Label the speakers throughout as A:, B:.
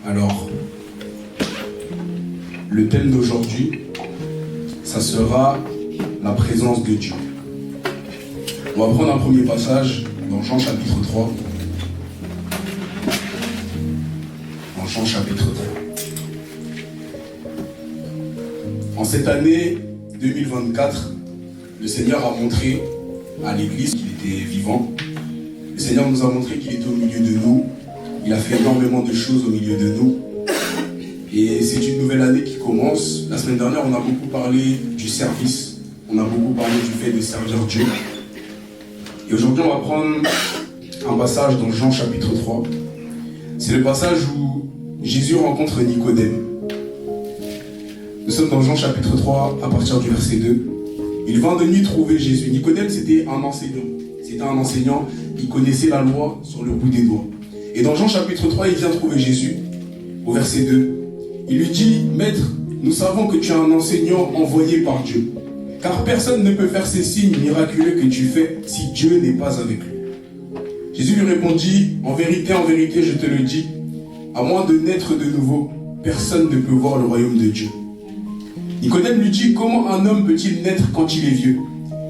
A: Alors, le thème d'aujourd'hui, ça sera la présence de Dieu. On va prendre un premier passage dans Jean chapitre 3. Dans Jean chapitre 3. En cette année 2024, le Seigneur a montré à l'Église qu'il était vivant. Le Seigneur nous a montré qu'il était au milieu de nous. Il a fait énormément de choses au milieu de nous. Et c'est une nouvelle année qui commence. La semaine dernière, on a beaucoup parlé du service. On a beaucoup parlé du fait de servir Dieu. Et aujourd'hui, on va prendre un passage dans Jean chapitre 3. C'est le passage où Jésus rencontre Nicodème. Nous sommes dans Jean chapitre 3, à partir du verset 2. Il vint de nuit trouver Jésus. Nicodème, c'était un enseignant. C'était un enseignant, il connaissait la loi sur le bout des doigts. Et dans Jean chapitre 3, il vient trouver Jésus, au verset 2. Il lui dit, « Maître, nous savons que tu es un enseignant envoyé par Dieu, car personne ne peut faire ces signes miraculeux que tu fais si Dieu n'est pas avec lui. » Jésus lui répondit, « En vérité, je te le dis, à moins de naître de nouveau, personne ne peut voir le royaume de Dieu. » Nicodème lui dit, « Comment un homme peut-il naître quand il est vieux?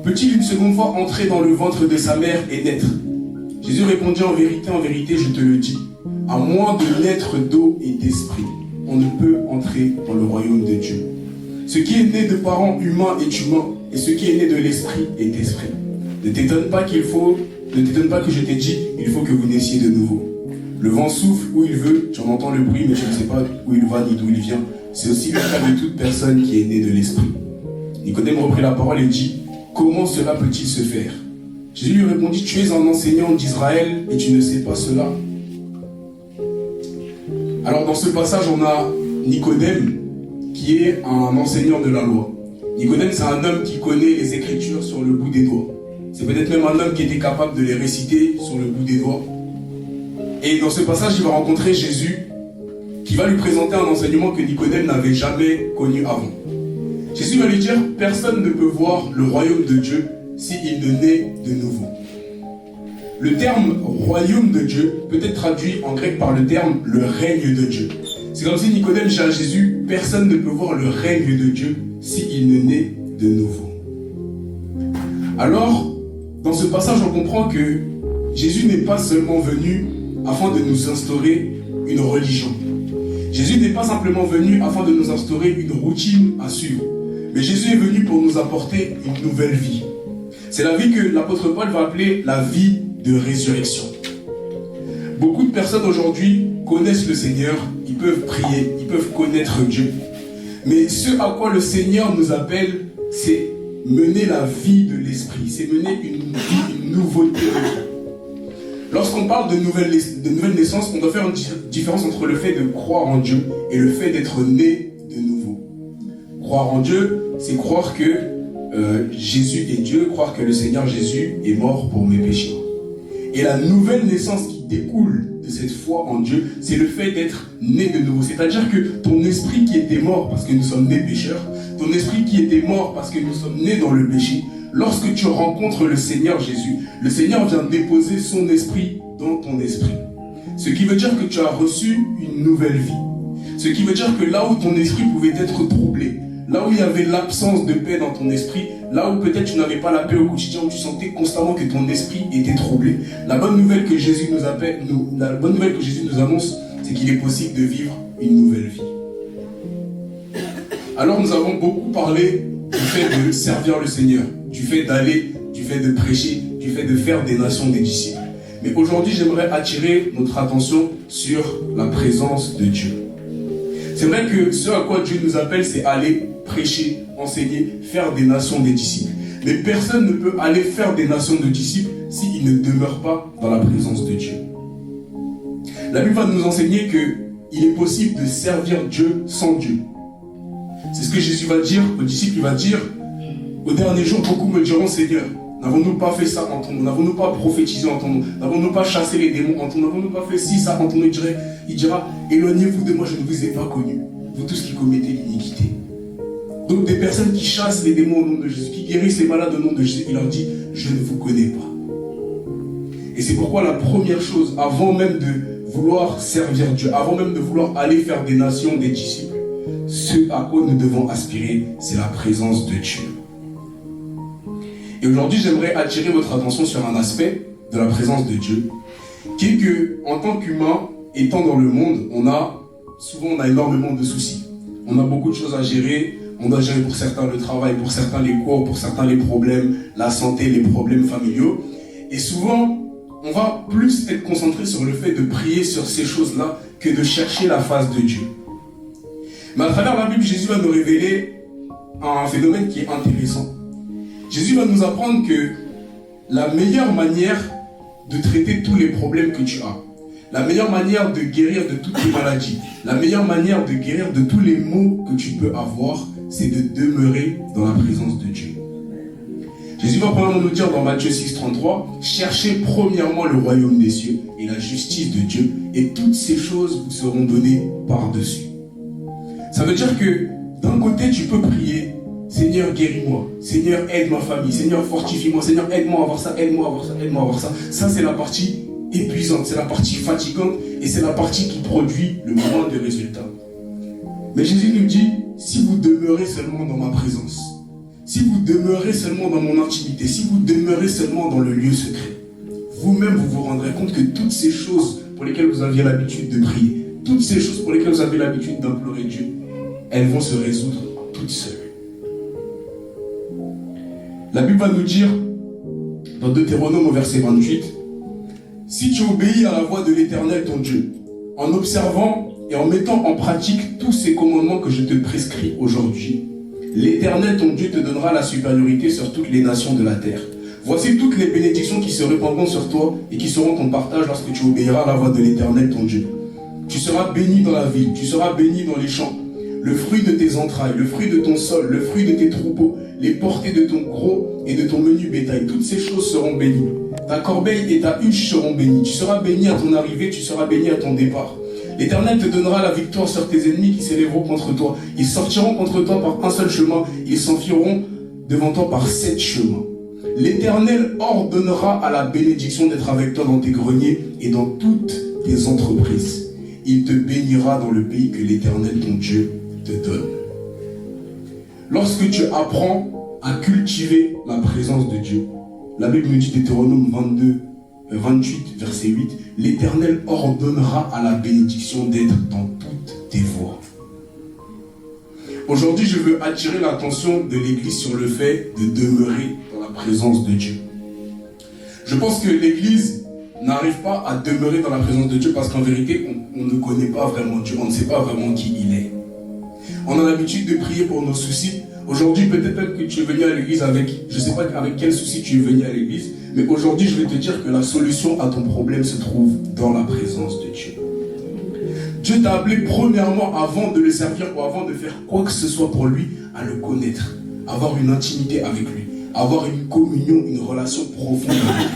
A: Peut-il une seconde fois entrer dans le ventre de sa mère et naître ?» Jésus répondit, en vérité, je te le dis, à moins de naître d'eau et d'esprit, on ne peut entrer dans le royaume de Dieu. Ce qui est né de parents humains est humain, et ce qui est né de l'esprit est esprit. Ne t'étonne pas que je t'ai dit, il faut que vous naissiez de nouveau. Le vent souffle où il veut, tu en entends le bruit, mais tu ne sais pas où il va ni d'où il vient. C'est aussi le cas de toute personne qui est née de l'esprit. Nicodème reprit la parole et dit, comment cela peut-il se faire? Jésus lui répondit, tu es un enseignant d'Israël et tu ne sais pas cela. Alors dans ce passage, on a Nicodème qui est un enseignant de la loi. Nicodème, c'est un homme qui connaît les Écritures sur le bout des doigts. C'est peut-être même un homme qui était capable de les réciter sur le bout des doigts. Et dans ce passage, il va rencontrer Jésus qui va lui présenter un enseignement que Nicodème n'avait jamais connu avant. Jésus va lui dire, personne ne peut voir le royaume de Dieu s'il ne naît de nouveau. Le terme royaume de Dieu peut être traduit en grec par le terme le règne de Dieu. C'est comme si Nicodème dit à Jésus, personne ne peut voir le règne de Dieu s'il ne naît de nouveau. Alors, dans ce passage, on comprend que Jésus n'est pas seulement venu afin de nous instaurer une religion. Jésus n'est pas simplement venu afin de nous instaurer une routine à suivre. Mais Jésus est venu pour nous apporter une nouvelle vie. C'est la vie que l'apôtre Paul va appeler la vie de résurrection. Beaucoup de personnes aujourd'hui connaissent le Seigneur, ils peuvent prier, ils peuvent connaître Dieu. Mais ce à quoi le Seigneur nous appelle, c'est mener la vie de l'esprit, c'est mener une nouveauté de vie. Lorsqu'on parle de nouvelle naissance, on doit faire une différence entre le fait de croire en Dieu et le fait d'être né de nouveau. Croire en Dieu, c'est croire que Jésus est Dieu, croire que le Seigneur Jésus est mort pour mes péchés. Et la nouvelle naissance qui découle de cette foi en Dieu, c'est le fait d'être né de nouveau. C'est-à-dire que ton esprit qui était mort parce que nous sommes nés pécheurs, ton esprit qui était mort parce que nous sommes nés dans le péché, lorsque tu rencontres le Seigneur Jésus, le Seigneur vient déposer son esprit dans ton esprit. Ce qui veut dire que tu as reçu une nouvelle vie. Ce qui veut dire que là où ton esprit pouvait être troublé, là où il y avait l'absence de paix dans ton esprit, là où peut-être tu n'avais pas la paix au quotidien, où tu sentais constamment que ton esprit était troublé, la bonne nouvelle que Jésus nous annonce, c'est qu'il est possible de vivre une nouvelle vie. Alors nous avons beaucoup parlé du fait de servir le Seigneur, du fait d'aller, du fait de prêcher, du fait de faire des nations des disciples. Mais aujourd'hui, j'aimerais attirer notre attention sur la présence de Dieu. C'est vrai que ce à quoi Dieu nous appelle, c'est aller prêcher, enseigner, faire des nations des disciples. Mais personne ne peut aller faire des nations de disciples s'il ne demeure pas dans la présence de Dieu. La Bible va nous enseigner qu'il est possible de servir Dieu sans Dieu. C'est ce que Jésus va dire aux disciples. Il va dire, au dernier jour, beaucoup me diront, Seigneur, n'avons-nous pas fait ça en ton nom? N'avons-nous pas prophétisé en ton nom? N'avons-nous pas chassé les démons en ton nom? N'avons-nous pas fait ci, ça en ton nom? Il dira, éloignez-vous de moi, je ne vous ai pas connu, vous tous qui commettez l'iniquité. Donc des personnes qui chassent les démons au nom de Jésus, qui guérissent les malades au nom de Jésus, il leur dit, je ne vous connais pas. Et c'est pourquoi la première chose, avant même de vouloir servir Dieu, avant même de vouloir aller faire des nations, des disciples, ce à quoi nous devons aspirer, c'est la présence de Dieu. Et aujourd'hui, j'aimerais attirer votre attention sur un aspect de la présence de Dieu, qui est que, en tant qu'humain, étant dans le monde, on a énormément de soucis. On a beaucoup de choses à gérer. On doit gérer pour certains le travail, pour certains les cours, pour certains les problèmes, la santé, les problèmes familiaux. Et souvent, on va plus être concentré sur le fait de prier sur ces choses-là que de chercher la face de Dieu. Mais à travers la Bible, Jésus va nous révéler un phénomène qui est intéressant. Jésus va nous apprendre que la meilleure manière de traiter tous les problèmes que tu as, la meilleure manière de guérir de toutes les maladies, la meilleure manière de guérir de tous les maux que tu peux avoir, c'est de demeurer dans la présence de Dieu. Jésus va probablement nous dire dans Matthieu 6,33, cherchez premièrement le royaume des cieux et la justice de Dieu, et toutes ces choses vous seront données par-dessus. Ça veut dire que d'un côté, tu peux prier, Seigneur, guéris-moi, Seigneur, aide ma famille, Seigneur, fortifie-moi, Seigneur, aide-moi à avoir ça, aide-moi à avoir ça, aide-moi à avoir ça. Ça, c'est la partie épuisante, c'est la partie fatigante et c'est la partie qui produit le moins de résultats. Mais Jésus nous dit, si vous demeurez seulement dans ma présence, si vous demeurez seulement dans mon intimité, si vous demeurez seulement dans le lieu secret, vous-même vous vous rendrez compte que toutes ces choses pour lesquelles vous aviez l'habitude de prier, toutes ces choses pour lesquelles vous avez l'habitude d'implorer Dieu, elles vont se résoudre toutes seules. La Bible va nous dire, dans Deutéronome au verset 28, si tu obéis à la voix de l'Éternel ton Dieu, en observant et en mettant en pratique tous ces commandements que je te prescris aujourd'hui, l'Éternel ton Dieu te donnera la supériorité sur toutes les nations de la terre. Voici toutes les bénédictions qui se répandront sur toi et qui seront ton partage lorsque tu obéiras à la voix de l'Éternel ton Dieu. Tu seras béni dans la ville, tu seras béni dans les champs. Le fruit de tes entrailles, le fruit de ton sol, le fruit de tes troupeaux, les portées de ton gros et de ton menu bétail, toutes ces choses seront bénies. Ta corbeille et ta huche seront bénies. Tu seras béni à ton arrivée, tu seras béni à ton départ. L'Éternel te donnera la victoire sur tes ennemis qui s'élèveront contre toi. Ils sortiront contre toi par un seul chemin, ils s'enfuiront devant toi par 7 chemins. L'Éternel ordonnera à la bénédiction d'être avec toi dans tes greniers et dans toutes tes entreprises. Il te bénira dans le pays que l'Éternel ton Dieu te donne. Lorsque tu apprends à cultiver la présence de Dieu, la Bible nous dit, Deutéronome 28, verset 8, l'Éternel ordonnera à la bénédiction d'être dans toutes tes voies. Aujourd'hui, je veux attirer l'attention de l'Église sur le fait de demeurer dans la présence de Dieu. Je pense que l'Église n'arrive pas à demeurer dans la présence de Dieu parce qu'en vérité, on ne connaît pas vraiment Dieu, on ne sait pas vraiment qui il est. On a l'habitude de prier pour nos soucis. Aujourd'hui, peut-être même que tu es venu à l'église avec, je ne sais pas avec quel souci tu es venu à l'église, mais aujourd'hui, je vais te dire que la solution à ton problème se trouve dans la présence de Dieu. Dieu t'a appelé premièrement, avant de le servir ou avant de faire quoi que ce soit pour lui, à le connaître, avoir une intimité avec lui, avoir une communion, une relation profonde avec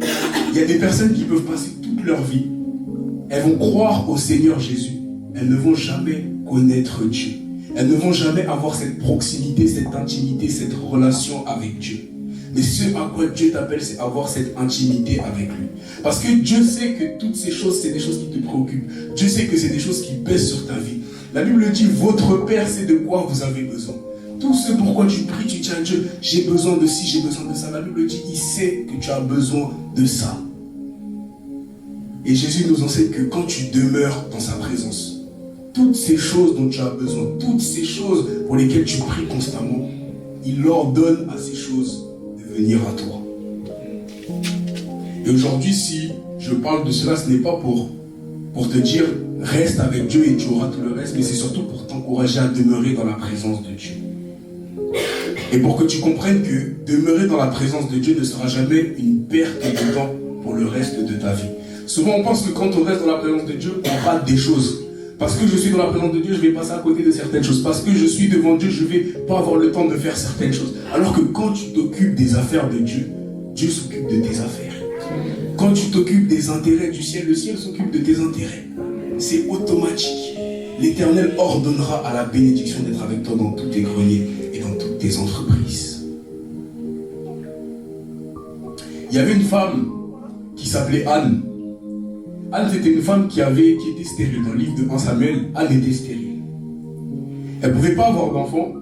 A: lui. Il y a des personnes qui peuvent passer toute leur vie, elles vont croire au Seigneur Jésus, elles ne vont jamais connaître Dieu. Elles ne vont jamais avoir cette proximité, cette intimité, cette relation avec Dieu. Mais ce à quoi Dieu t'appelle, c'est avoir cette intimité avec lui. Parce que Dieu sait que toutes ces choses, c'est des choses qui te préoccupent. Dieu sait que c'est des choses qui pèsent sur ta vie. La Bible dit, votre Père sait de quoi vous avez besoin. Tout ce pourquoi tu pries, tu dis à Dieu, j'ai besoin de ci, j'ai besoin de ça. La Bible dit, il sait que tu as besoin de ça. Et Jésus nous enseigne que quand tu demeures dans sa présence, toutes ces choses dont tu as besoin, toutes ces choses pour lesquelles tu pries constamment, il ordonne à ces choses de venir à toi. Et aujourd'hui, si je parle de cela, ce n'est pas pour te dire reste avec Dieu et tu auras tout le reste, mais c'est surtout pour t'encourager à demeurer dans la présence de Dieu. Et pour que tu comprennes que demeurer dans la présence de Dieu ne sera jamais une perte de temps pour le reste de ta vie. Souvent, on pense que quand on reste dans la présence de Dieu, on rate des choses. Parce que je suis dans la présence de Dieu, je vais passer à côté de certaines choses. Parce que je suis devant Dieu, je ne vais pas avoir le temps de faire certaines choses. Alors que quand tu t'occupes des affaires de Dieu, Dieu s'occupe de tes affaires. Quand tu t'occupes des intérêts du ciel, le ciel s'occupe de tes intérêts. C'est automatique. L'Éternel ordonnera à la bénédiction d'être avec toi dans tous tes greniers et dans toutes tes entreprises. Il y avait une femme qui s'appelait Anne. Anne, c'était une femme qui était stérile. Dans le livre de 1 Samuel, Anne était stérile. Elle ne pouvait pas avoir d'enfant.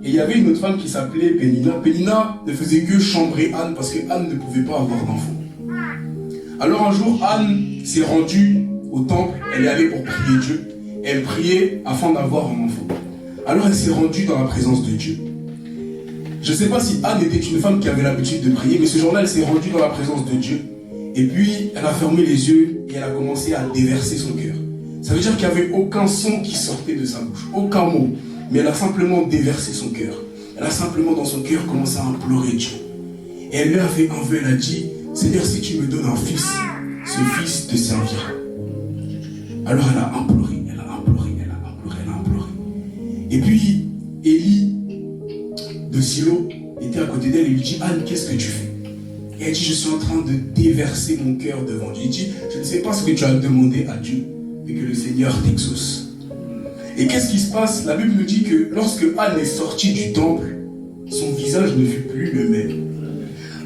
A: Et il y avait une autre femme qui s'appelait Pénina. Pénina ne faisait que chambrer Anne parce que Anne ne pouvait pas avoir d'enfant. Alors un jour, Anne s'est rendue au temple. Elle est allée pour prier Dieu. Elle priait afin d'avoir un enfant. Alors elle s'est rendue dans la présence de Dieu. Je ne sais pas si Anne était une femme qui avait l'habitude de prier, mais ce jour-là, elle s'est rendue dans la présence de Dieu. Et puis, elle a fermé les yeux et elle a commencé à déverser son cœur. Ça veut dire qu'il n'y avait aucun son qui sortait de sa bouche, aucun mot. Mais elle a simplement déversé son cœur. Elle a simplement dans son cœur commencé à implorer Dieu. Et elle lui a fait un vœu, elle a dit, Seigneur, si tu me donnes un fils, ce fils te servira. Alors elle a imploré, elle a imploré, elle a imploré, elle a imploré. Et puis, Élie de Silo était à côté d'elle et lui dit, Anne, qu'est-ce que tu fais? Et elle dit, je suis en train de déverser mon cœur devant Dieu. Il dit, je ne sais pas ce que tu as demandé à Dieu, mais que le Seigneur t'exauce. Et qu'est-ce qui se passe? La Bible nous dit que lorsque Anne est sortie du temple, son visage ne fut plus le même.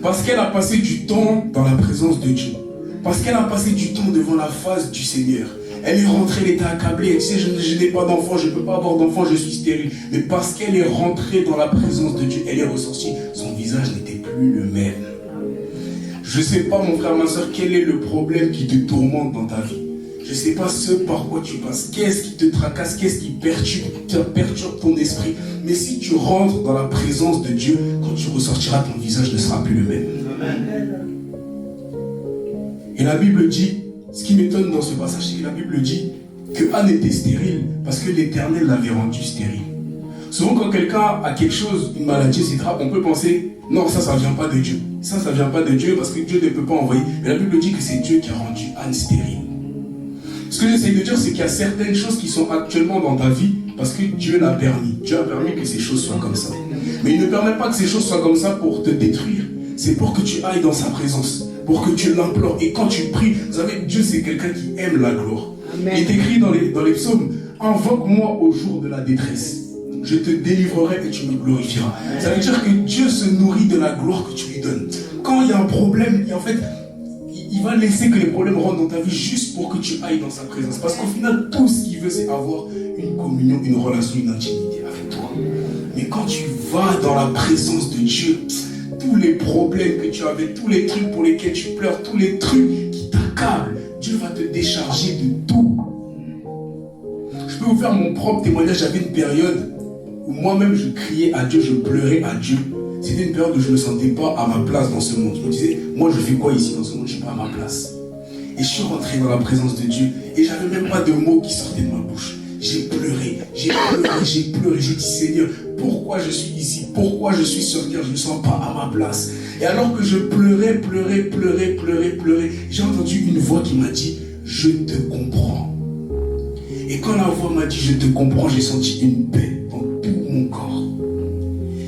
A: Parce qu'elle a passé du temps dans la présence de Dieu. Parce qu'elle a passé du temps devant la face du Seigneur. Elle est rentrée, elle était accablée. Elle disait, je n'ai pas d'enfant, je ne peux pas avoir d'enfant, je suis stérile. Mais parce qu'elle est rentrée dans la présence de Dieu, elle est ressortie. Son visage n'était plus le même. Je ne sais pas, mon frère, ma soeur, quel est le problème qui te tourmente dans ta vie. Je ne sais pas ce par quoi tu passes. Qu'est-ce qui te tracasse, qu'est-ce qui perturbe ton esprit. Mais si tu rentres dans la présence de Dieu, quand tu ressortiras, ton visage ne sera plus le même. Amen. Et la Bible dit, ce qui m'étonne dans ce passage, c'est que la Bible dit que Anne était stérile parce que l'Éternel l'avait rendue stérile. Souvent, quand quelqu'un a quelque chose, une maladie, etc., on peut penser, non, ça ne vient pas de Dieu. Ça ne vient pas de Dieu parce que Dieu ne peut pas envoyer. Mais la Bible dit que c'est Dieu qui a rendu Anne stérile. Ce que j'essaie de dire, c'est qu'il y a certaines choses qui sont actuellement dans ta vie parce que Dieu l'a permis. Dieu a permis que ces choses soient comme ça. Mais il ne permet pas que ces choses soient comme ça pour te détruire. C'est pour que tu ailles dans sa présence, pour que tu l'implores. Et quand tu pries, vous savez, Dieu c'est quelqu'un qui aime la gloire. Amen. Il est écrit dans les psaumes, invoque-moi au jour de la détresse. Je te délivrerai et tu me glorifieras. Ça veut dire que Dieu se nourrit de la gloire que tu lui donnes. Quand il y a un problème, en fait, il va laisser que les problèmes rentrent dans ta vie juste pour que tu ailles dans sa présence. Parce qu'au final, tout ce qu'il veut, c'est avoir une communion, une relation, une intimité avec toi. Mais quand tu vas dans la présence de Dieu, tous les problèmes que tu avais, tous les trucs pour lesquels tu pleures, tous les trucs qui t'accablent, Dieu va te décharger de tout. Je peux vous faire mon propre témoignage. J'avais une période où moi-même je criais à Dieu, je pleurais à Dieu. C'était une période où je ne me sentais pas à ma place dans ce monde. Je me disais, moi je fais quoi ici dans ce monde? Je ne suis pas à ma place. Et je suis rentré dans la présence de Dieu et j'avais même pas de mots qui sortaient de ma bouche. J'ai pleuré, j'ai pleuré, j'ai pleuré. J'ai dit, Seigneur, pourquoi je suis ici? Pourquoi je suis sur terre? Je ne me sens pas à ma place. Et alors que je pleurais, j'ai entendu une voix qui m'a dit, je te comprends. Et quand la voix m'a dit, je te comprends, j'ai senti une paix dans tout mon corps.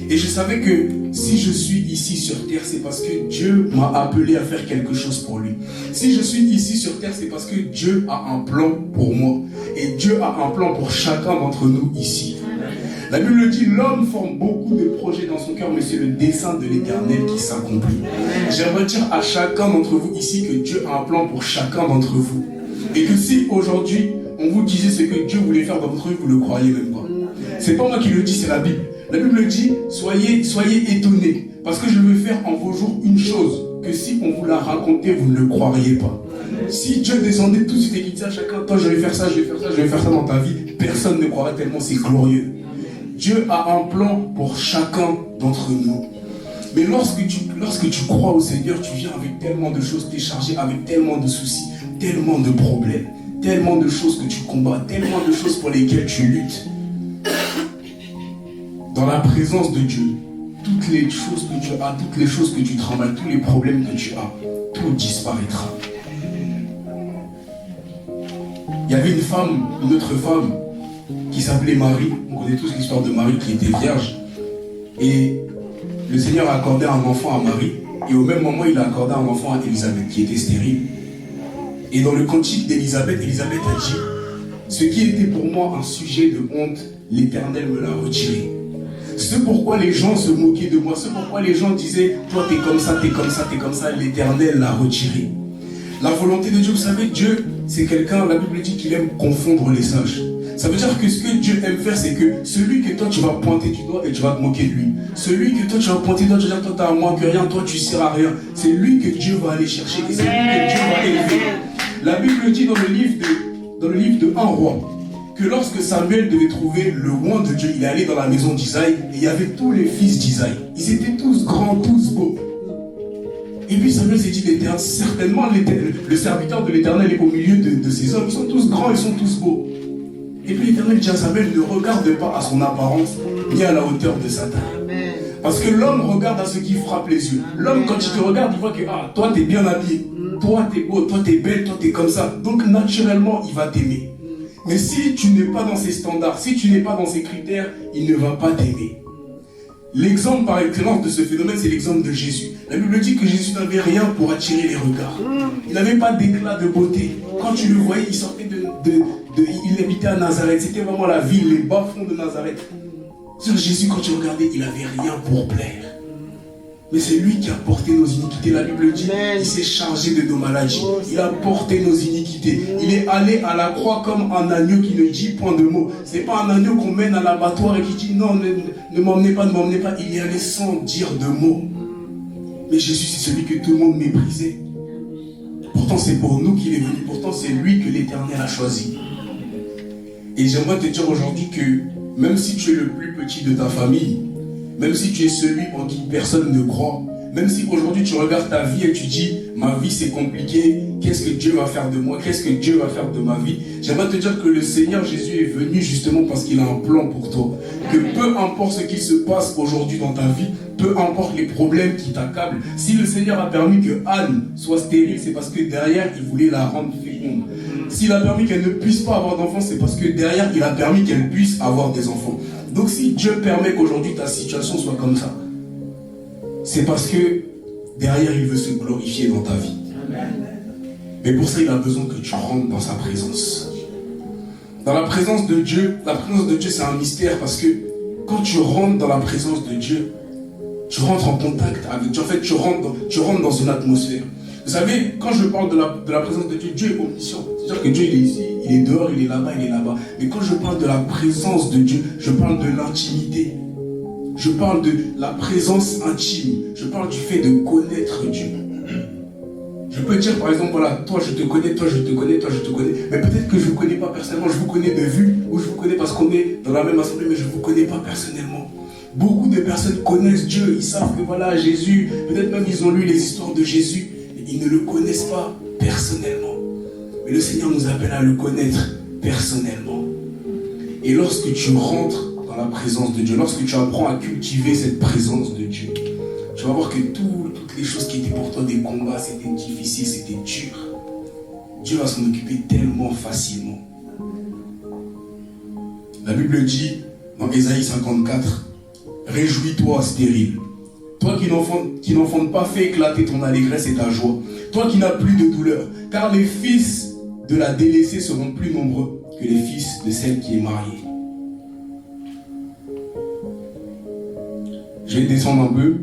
A: Et je savais que si je suis ici sur terre, c'est parce que Dieu m'a appelé à faire quelque chose pour lui. Si je suis ici sur terre, c'est parce que Dieu a un plan pour moi. Et Dieu a un plan pour chacun d'entre nous ici. La Bible dit, l'homme forme beaucoup de projets dans son cœur, mais c'est le dessein de l'Éternel qui s'accomplit. J'aimerais dire à chacun d'entre vous ici que Dieu a un plan pour chacun d'entre vous. Et que si aujourd'hui, on vous disait ce que Dieu voulait faire dans votre vie, vous ne le croyez même pas. C'est pas moi qui le dis, c'est la Bible. La Bible dit, soyez étonnés, parce que je vais faire en vos jours une chose, que si on vous la racontait, vous ne le croiriez pas. Si Dieu descendait tout de suite et qu'il disait à chacun, toi je vais faire ça, je vais faire ça, je vais faire ça dans ta vie, personne ne croirait tellement c'est glorieux. Dieu a un plan pour chacun d'entre nous. Mais lorsque tu crois au Seigneur, tu viens avec tellement de choses, tu es chargé avec tellement de soucis, tellement de problèmes, tellement de choses que tu combats, tellement de choses pour lesquelles tu luttes. Dans la présence de Dieu, toutes les choses que tu as, toutes les choses que tu travailles, tous les problèmes que tu as, tout disparaîtra. Il y avait une autre femme, qui s'appelait Marie. On connaît tous l'histoire de Marie qui était vierge. Et le Seigneur a accordé un enfant à Marie. Et au même moment, il a accordé un enfant à Élisabeth, qui était stérile. Et dans le cantique d'Élisabeth, Élisabeth a dit, ce qui était pour moi un sujet de honte, l'Éternel me l'a retiré. Ce pourquoi les gens se moquaient de moi, ce pourquoi les gens disaient, toi t'es comme ça, t'es comme ça, t'es comme ça, l'Éternel l'a retiré. La volonté de Dieu, vous savez, Dieu, c'est quelqu'un, la Bible dit qu'il aime confondre les sages. Ça veut dire que ce que Dieu aime faire, c'est que celui que toi tu vas pointer du doigt et tu vas te moquer de lui. Celui que toi tu vas pointer du doigt, tu vas dire, toi t'as moins que rien, toi tu sers à rien. C'est lui que Dieu va aller chercher et c'est lui que Dieu va élever. La Bible dit dans le livre de 1 roi, que lorsque Samuel devait trouver le roi de Dieu, il est allé dans la maison d'Isaïe et il y avait tous les fils d'Isaïe. Ils étaient tous grands, tous beaux. Et puis Samuel s'est dit, certainement le serviteur de l'Éternel est au milieu de ces hommes. Ils sont tous grands, ils sont tous beaux. Et puis l'Éternel dit à Samuel, ne regarde pas à son apparence, ni à la hauteur de sa taille. Parce que l'homme regarde à ce qui frappe les yeux. L'homme, quand il te regarde, il voit que toi, t'es bien habillé. Toi, t'es beau, toi, t'es belle, toi, t'es comme ça. Donc, naturellement, il va t'aimer. Mais si tu n'es pas dans ses standards, si tu n'es pas dans ses critères, il ne va pas t'aimer. L'exemple par excellence de ce phénomène, c'est l'exemple de Jésus. La Bible dit que Jésus n'avait rien pour attirer les regards. Il n'avait pas d'éclat de beauté. Quand tu le voyais, il sortait il habitait à Nazareth. C'était vraiment la ville, les bas-fonds de Nazareth. Sur Jésus, quand tu regardais, il n'avait rien pour plaire. Mais c'est lui qui a porté nos iniquités. La Bible dit, il s'est chargé de nos maladies. Il a porté nos iniquités. Il est allé à la croix comme un agneau qui ne dit point de mots. Ce n'est pas un agneau qu'on mène à l'abattoir et qui dit non, ne m'emmenez pas, ne m'emmenez pas. Il y allait sans dire de mots. Mais Jésus, c'est celui que tout le monde méprisait. Pourtant, c'est pour nous qu'il est venu. Pourtant, c'est lui que l'Éternel a choisi. Et j'aimerais te dire aujourd'hui que même si tu es le plus petit de ta famille, même si tu es celui en qui personne ne croit, même si aujourd'hui tu regardes ta vie et tu dis ma vie c'est compliqué, qu'est-ce que Dieu va faire de moi, qu'est-ce que Dieu va faire de ma vie, j'aimerais te dire que le Seigneur Jésus est venu justement parce qu'il a un plan pour toi. Que peu importe ce qui se passe aujourd'hui dans ta vie, peu importe les problèmes qui t'accablent, si le Seigneur a permis que Anne soit stérile, c'est parce que derrière il voulait la rendre féconde. S'il a permis qu'elle ne puisse pas avoir d'enfants, c'est parce que derrière il a permis qu'elle puisse avoir des enfants. Donc si Dieu permet qu'aujourd'hui ta situation soit comme ça, c'est parce que derrière il veut se glorifier dans ta vie. Mais pour ça il a besoin que tu rentres dans sa présence. Dans la présence de Dieu c'est un mystère parce que quand tu rentres dans la présence de Dieu, tu rentres en contact avec Dieu. En fait, tu rentres dans une atmosphère. Vous savez, quand je parle de la présence de Dieu, Dieu est omniscient. C'est-à-dire que Dieu, il est ici, il est dehors, il est là-bas, il est là-bas. Mais quand je parle de la présence de Dieu, je parle de l'intimité. Je parle de la présence intime. Je parle du fait de connaître Dieu. Je peux dire, par exemple, voilà, toi je te connais, toi je te connais, toi je te connais. Mais peut-être que je ne vous connais pas personnellement, je vous connais de vue, ou je vous connais parce qu'on est dans la même assemblée, mais je ne vous connais pas personnellement. Beaucoup de personnes connaissent Dieu, ils savent que voilà, Jésus, peut-être même ils ont lu les histoires de Jésus, ils ne le connaissent pas personnellement. Mais le Seigneur nous appelle à le connaître personnellement. Et lorsque tu rentres dans la présence de Dieu, lorsque tu apprends à cultiver cette présence de Dieu, tu vas voir que toutes les choses qui étaient pour toi des combats, c'était difficile, c'était dur. Dieu va s'en occuper tellement facilement. La Bible dit dans Ésaïe 54, « Réjouis-toi, stérile. Toi qui n'enfantes pas, fais éclater ton allégresse et ta joie. Toi qui n'as plus de douleur, car les fils de la délaissée seront plus nombreux que les fils de celle qui est mariée. » Je vais descendre un peu.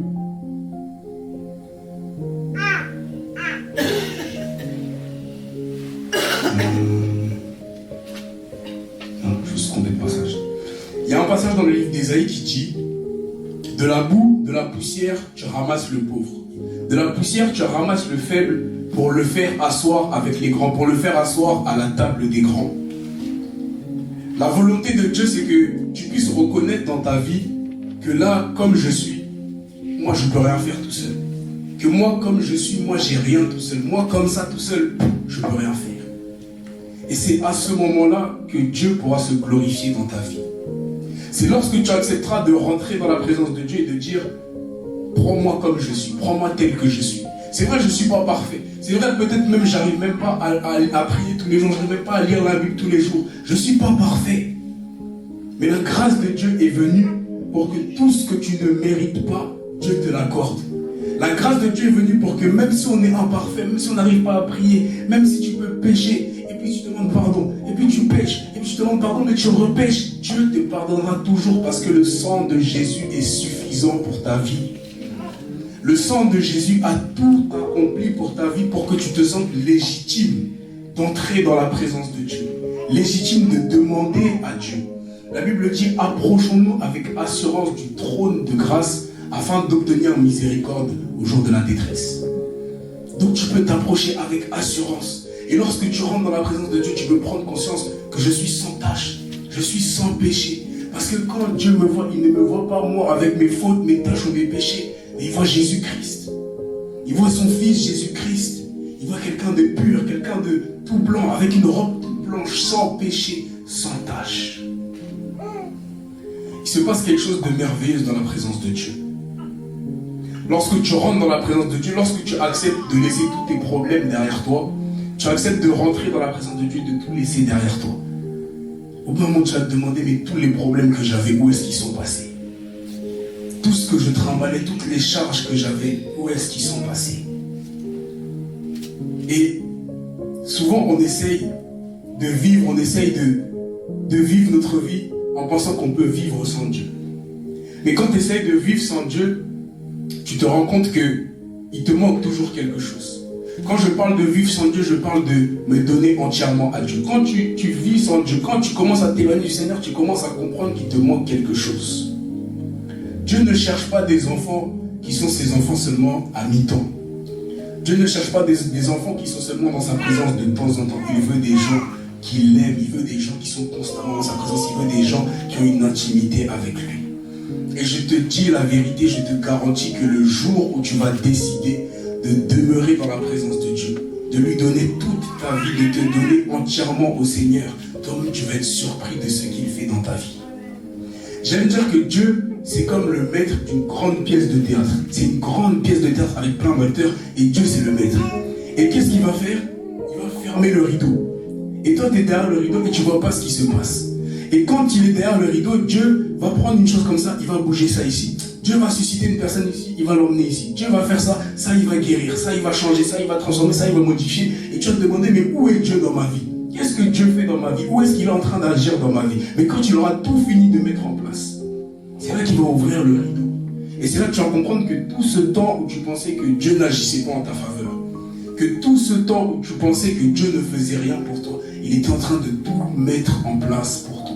A: Non, juste trompé de passage. Il y a un passage dans le livre d'Ésaïe qui dit: de la boue, de la poussière, tu ramasses le pauvre. De la poussière, tu ramasses le faible pour le faire asseoir avec les grands, pour le faire asseoir à la table des grands. La volonté de Dieu, c'est que tu puisses reconnaître dans ta vie que là, comme je suis, moi, je ne peux rien faire tout seul. Que moi, comme je suis, moi, j'ai rien tout seul. Moi, comme ça, tout seul, je ne peux rien faire. Et c'est à ce moment-là que Dieu pourra se glorifier dans ta vie. C'est lorsque tu accepteras de rentrer dans la présence de Dieu et de dire: prends-moi comme je suis, prends-moi tel que je suis. C'est vrai, je ne suis pas parfait. C'est vrai, peut-être même, j'arrive même pas à prier tous les jours, je n'arrive même pas à lire la Bible tous les jours. Je ne suis pas parfait. Mais la grâce de Dieu est venue pour que tout ce que tu ne mérites pas, Dieu te l'accorde. La grâce de Dieu est venue pour que même si on est imparfait, même si on n'arrive pas à prier, même si tu peux pécher, et puis tu demandes pardon, et puis tu pêches, et puis tu demandes pardon, mais tu repêches, Dieu te pardonnera toujours parce que le sang de Jésus est suffisant pour ta vie. Le sang de Jésus a tout accompli pour ta vie, pour que tu te sentes légitime d'entrer dans la présence de Dieu. Légitime de demander à Dieu. La Bible dit, approchons-nous avec assurance du trône de grâce afin d'obtenir miséricorde au jour de la détresse. Donc tu peux t'approcher avec assurance. Et lorsque tu rentres dans la présence de Dieu, tu peux prendre conscience que je suis sans tache, je suis sans péché. Parce que quand Dieu me voit, il ne me voit pas moi avec mes fautes, mes tâches ou mes péchés, mais il voit Jésus-Christ. Il voit son Fils Jésus-Christ. Il voit quelqu'un de pur, quelqu'un de tout blanc, avec une robe toute blanche, sans péché, sans tache. Il se passe quelque chose de merveilleux dans la présence de Dieu. Lorsque tu rentres dans la présence de Dieu, lorsque tu acceptes de laisser tous tes problèmes derrière toi, tu acceptes de rentrer dans la présence de Dieu et de tout laisser derrière toi. Au bout d'un moment, tu vas te demander, mais tous les problèmes que j'avais, où est-ce qu'ils sont passés? Tout ce que je trimballais, toutes les charges que j'avais, où est-ce qu'ils sont passés? Et souvent, on essaye de vivre, de vivre notre vie en pensant qu'on peut vivre sans Dieu. Mais quand tu essayes de vivre sans Dieu, tu te rends compte qu'il te manque toujours quelque chose. Quand je parle de vivre sans Dieu, je parle de me donner entièrement à Dieu. Quand tu vis sans Dieu, quand tu commences à t'éloigner du Seigneur, tu commences à comprendre qu'il te manque quelque chose. Dieu ne cherche pas des enfants qui sont ses enfants seulement à mi-temps. Dieu ne cherche pas des enfants qui sont seulement dans sa présence de temps en temps. Il veut des gens qui l'aiment, il veut des gens qui sont constamment dans sa présence, il veut des gens qui ont une intimité avec lui. Et je te dis la vérité, je te garantis que le jour où tu vas décider de demeurer dans la présence de Dieu, de lui donner toute ta vie, de te donner entièrement au Seigneur, toi-même tu vas être surpris de ce qu'il fait dans ta vie. J'aime dire que Dieu, c'est comme le maître d'une grande pièce de théâtre. C'est une grande pièce de théâtre avec plein d'acteurs et Dieu c'est le maître. Et qu'est-ce qu'il va faire? Il va fermer le rideau. Et toi tu es derrière le rideau et tu ne vois pas ce qui se passe. Et quand il est derrière le rideau, Dieu va prendre une chose comme ça, il va bouger ça ici. Dieu va susciter une personne ici, il va l'emmener ici. Dieu va faire ça, ça il va guérir, ça il va changer, ça il va transformer, ça il va modifier. Et tu vas te demander, mais où est Dieu dans ma vie? Qu'est-ce que Dieu fait dans ma vie? Où est-ce qu'il est en train d'agir dans ma vie? Mais quand il aura tout fini de mettre en place, c'est là qu'il va ouvrir le rideau. Et c'est là que tu vas comprendre que tout ce temps où tu pensais que Dieu n'agissait pas en ta faveur, que tout ce temps où tu pensais que Dieu ne faisait rien pour toi, il était en train de tout mettre en place pour toi.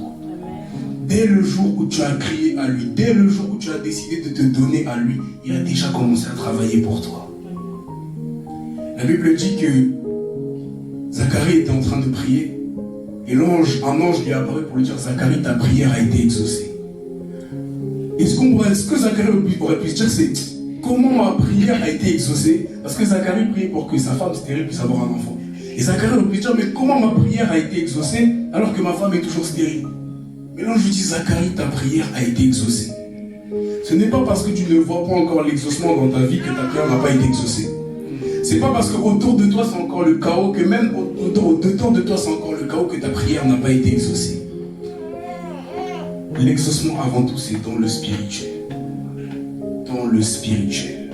A: Dès le jour où tu as crié à lui, dès le jour où tu as décidé de te donner à lui, il a déjà commencé à travailler pour toi. La Bible dit que Zacharie était en train de prier et un ange lui est apparu pour lui dire, Zacharie, ta prière a été exaucée. Et ce que Zacharie aurait pu se dire, c'est comment ma prière a été exaucée? Parce que Zacharie priait pour que sa femme stérile puisse avoir un enfant. Et Zacharie aurait pu se dire, mais comment ma prière a été exaucée alors que ma femme est toujours stérile? Mais là, je dis, Zacharie, ta prière a été exaucée. Ce n'est pas parce que tu ne vois pas encore l'exaucement dans ta vie que ta prière n'a pas été exaucée. Ce n'est pas parce qu'autour de toi c'est encore le chaos, que même au-dedans de toi c'est encore le chaos, que ta prière n'a pas été exaucée. L'exaucement avant tout, c'est dans le spirituel. Dans le spirituel.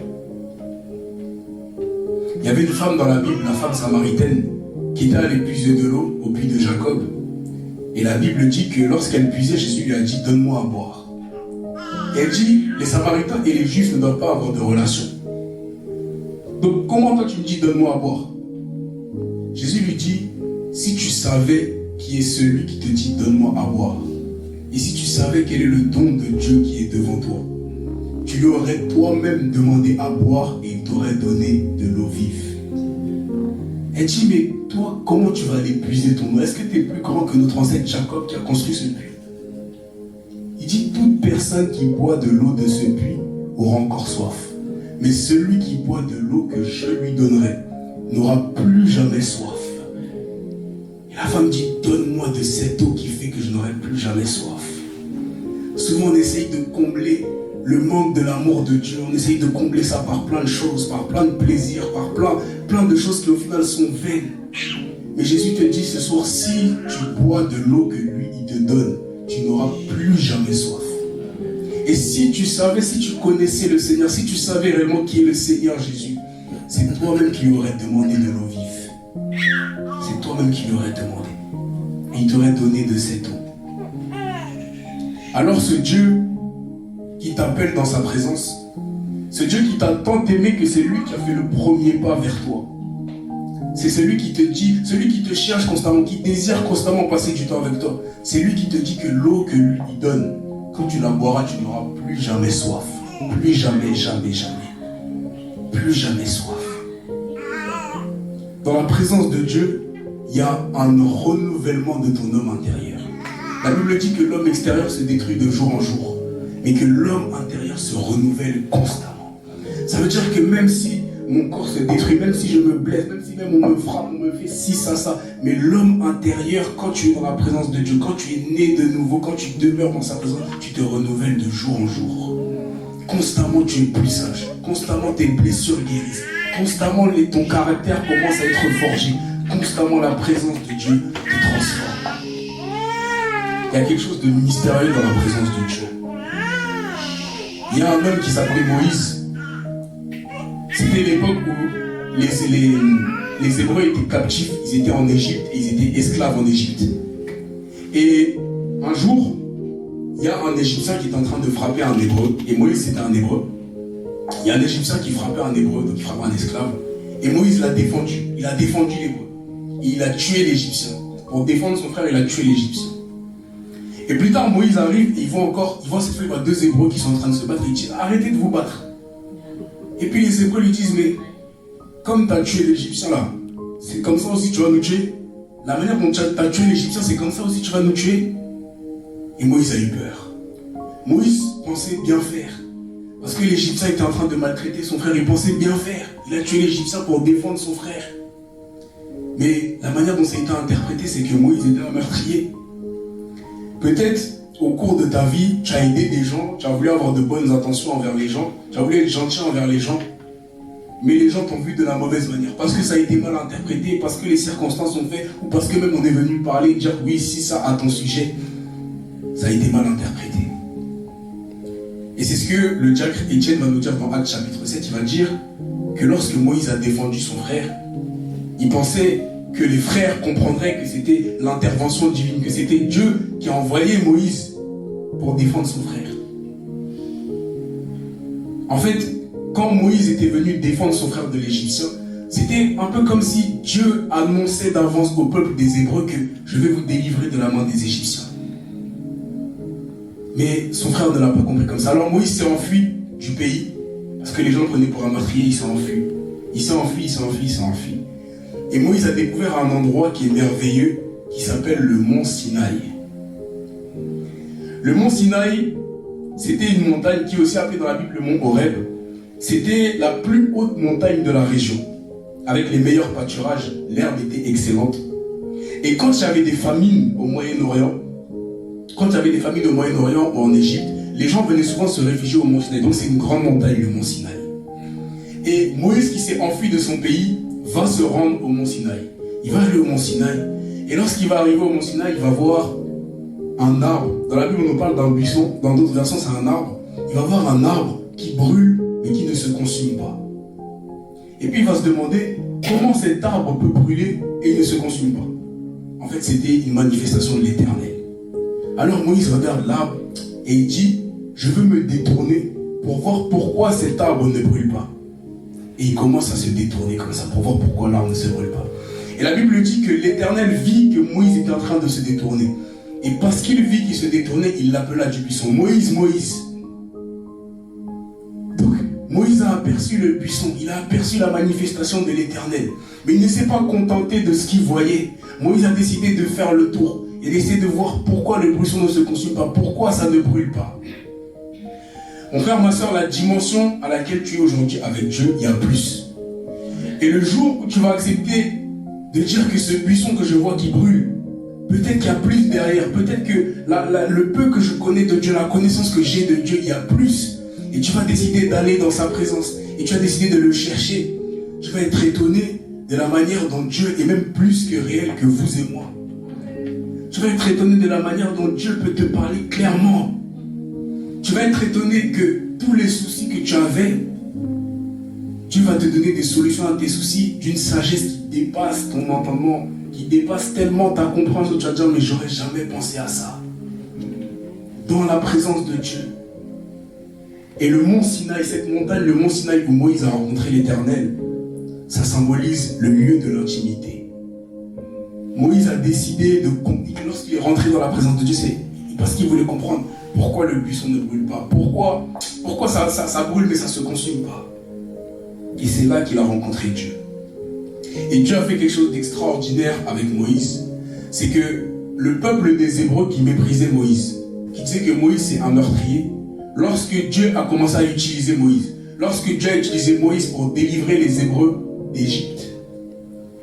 A: Il y avait une femme dans la Bible, la femme samaritaine, qui était allée puiser de l'eau au puits de Jacob. Et la Bible dit que lorsqu'elle puisait, Jésus lui a dit, donne-moi à boire. Et elle dit, les Samaritains et les Juifs ne doivent pas avoir de relation. Donc comment toi tu me dis, donne-moi à boire? Jésus lui dit, si tu savais qui est celui qui te dit, donne-moi à boire, et si tu savais quel est le don de Dieu qui est devant toi, tu lui aurais toi-même demandé à boire et il t'aurait donné de l'eau vive. Elle dit, mais toi, comment tu vas aller puiser ton eau? Est-ce que tu es plus grand que notre ancêtre Jacob qui a construit ce puits? Il dit, toute personne qui boit de l'eau de ce puits aura encore soif. Mais celui qui boit de l'eau que je lui donnerai n'aura plus jamais soif. Et la femme dit, donne-moi de cette eau qui fait que je n'aurai plus jamais soif. Souvent on essaye de combler le manque de l'amour de Dieu, on essaye de combler ça par plein de choses, par plein de plaisirs, par plein de choses qui au final sont vaines. Mais Jésus te dit ce soir, si tu bois de l'eau que lui il te donne, tu n'auras plus jamais soif. Et si tu savais, si tu connaissais le Seigneur, si tu savais réellement qui est le Seigneur Jésus, c'est toi-même qui lui aurais demandé de l'eau vive. C'est toi-même qui lui aurais demandé. Et il t'aurait donné de cette eau. Alors ce Dieu qui t'appelle dans sa présence, Ce Dieu qui t'a tant aimé que c'est lui qui a fait le premier pas vers toi. C'est celui qui te dit, celui qui te cherche constamment, qui désire constamment passer du temps avec toi. C'est lui qui te dit que l'eau que lui donne, quand tu la boiras, tu n'auras plus jamais soif. Plus jamais, jamais, jamais. Plus jamais soif. Dans la présence de Dieu, il y a un renouvellement de ton homme intérieur. La Bible dit que l'homme extérieur se détruit de jour en jour, mais que l'homme intérieur se renouvelle constamment. Ça veut dire que même si mon corps se détruit, même si je me blesse, même si même on me frappe, on me fait ci, ça, mais l'homme intérieur, quand tu es dans la présence de Dieu, quand tu es né de nouveau, quand tu demeures dans sa présence, tu te renouvelles de jour en jour. Constamment tu es plus sage, constamment tes blessures guérissent, constamment ton caractère commence à être forgé, constamment la présence de Dieu te transforme. Il y a quelque chose de mystérieux dans la présence de Dieu. Il y a un homme qui s'appelait Moïse. C'était l'époque où les Hébreux étaient captifs, ils étaient en Égypte et ils étaient esclaves en Égypte. Et un jour, il y a un Égyptien qui est en train de frapper un Hébreu, et Moïse c'était un Hébreu. Il y a un Égyptien qui frappait un Hébreu, donc il frappait un esclave, et Moïse l'a défendu. Il a défendu l'Hébreu. Et il a tué l'Égyptien. Pour défendre son frère, il a tué l'Égyptien. Et plus tard, Moïse arrive et il voit cette fois, il voit deux Hébreux qui sont en train de se battre, et il dit arrêtez de vous battre. Et puis les Hébreux lui disent mais comme tu as tué l'Égyptien là, c'est comme ça aussi tu vas nous tuer. La manière dont tu as tué l'Égyptien, c'est comme ça aussi tu vas nous tuer. Et Moïse a eu peur. Moïse pensait bien faire. Parce que l'Égyptien était en train de maltraiter son frère, il pensait bien faire. Il a tué l'Égyptien pour défendre son frère. Mais la manière dont ça a été interprété, c'est que Moïse était un meurtrier. Peut-être au cours de ta vie, tu as aidé des gens, tu as voulu avoir de bonnes intentions envers les gens, tu as voulu être gentil envers les gens, mais les gens t'ont vu de la mauvaise manière, parce que ça a été mal interprété, parce que les circonstances ont fait, ou parce que même on est venu parler et dire oui, si ça à ton sujet, ça a été mal interprété. Et c'est ce que le diacre Étienne va nous dire dans Actes chapitre 7, il va dire que lorsque Moïse a défendu son frère, il pensait que les frères comprendraient que c'était l'intervention divine, que c'était Dieu qui a envoyé Moïse pour défendre son frère. En fait, quand Moïse était venu défendre son frère de l'Égyptien, c'était un peu comme si Dieu annonçait d'avance au peuple des Hébreux que je vais vous délivrer de la main des Égyptiens. Mais son frère ne l'a pas compris comme ça. Alors Moïse s'est enfui du pays, parce que les gens le prenaient pour un meurtrier, il s'est enfui. Il s'est enfui. Et Moïse a découvert un endroit qui est merveilleux, qui s'appelle le mont Sinaï. Le mont Sinaï, c'était une montagne qui est aussi appelée dans la Bible le mont Horeb. C'était la plus haute montagne de la région. Avec les meilleurs pâturages, l'herbe était excellente. Et quand il y avait des famines au Moyen-Orient, ou en Égypte, les gens venaient souvent se réfugier au mont Sinaï. Donc c'est une grande montagne, le mont Sinaï. Et Moïse, qui s'est enfui de son pays, va se rendre au mont Sinaï. Il va aller au mont Sinaï. Et lorsqu'il va arriver au mont Sinaï, il va voir un arbre. Dans la Bible, on nous parle d'un buisson. Dans d'autres versions, c'est un arbre. Il va voir un arbre qui brûle, mais qui ne se consume pas. Et puis il va se demander comment cet arbre peut brûler et il ne se consume pas. En fait, c'était une manifestation de l'Éternel. Alors Moïse regarde l'arbre et il dit je veux me détourner pour voir pourquoi cet arbre ne brûle pas. Et il commence à se détourner comme ça pour voir pourquoi l'arbre ne se brûle pas. Et la Bible dit que l'Éternel vit que Moïse était en train de se détourner. Et parce qu'il vit qu'il se détournait, il l'appela du buisson. Moïse, Moïse. Donc Moïse a aperçu le buisson, il a aperçu la manifestation de l'Éternel. Mais il ne s'est pas contenté de ce qu'il voyait. Moïse a décidé de faire le tour. Il a décidé de voir pourquoi le buisson ne se consume pas, pourquoi ça ne brûle pas. Mon frère, ma soeur, la dimension à laquelle tu es aujourd'hui avec Dieu, il y a plus. Et le jour où tu vas accepter de dire que ce buisson que je vois qui brûle, peut-être qu'il y a plus derrière, peut-être que le peu que je connais de Dieu, la connaissance que j'ai de Dieu, il y a plus. Et tu vas décider d'aller dans sa présence, et tu vas décider de le chercher. Tu vas être étonné de la manière dont Dieu est même plus que réel que vous et moi. Tu vas être étonné de la manière dont Dieu peut te parler clairement. Tu vas être étonné que tous les soucis que tu avais, Dieu va te donner des solutions à tes soucis d'une sagesse qui dépasse ton entendement, qui dépasse tellement ta compréhension. Tu vas dire, mais j'aurais jamais pensé à ça. Dans la présence de Dieu. Et le mont Sinaï, cette montagne, le mont Sinaï où Moïse a rencontré l'Éternel, ça symbolise le lieu de l'intimité. Moïse a décidé de... Lorsqu'il est rentré dans la présence de Dieu, c'est parce qu'il voulait comprendre pourquoi le buisson ne brûle pas. Pourquoi ça brûle mais ça ne se consume pas. Et c'est là qu'il a rencontré Dieu. Et Dieu a fait quelque chose d'extraordinaire avec Moïse. C'est que le peuple des Hébreux qui méprisait Moïse, qui disait que Moïse c'est un meurtrier, lorsque Dieu a commencé à utiliser Moïse, lorsque Dieu a utilisé Moïse pour délivrer les Hébreux d'Égypte,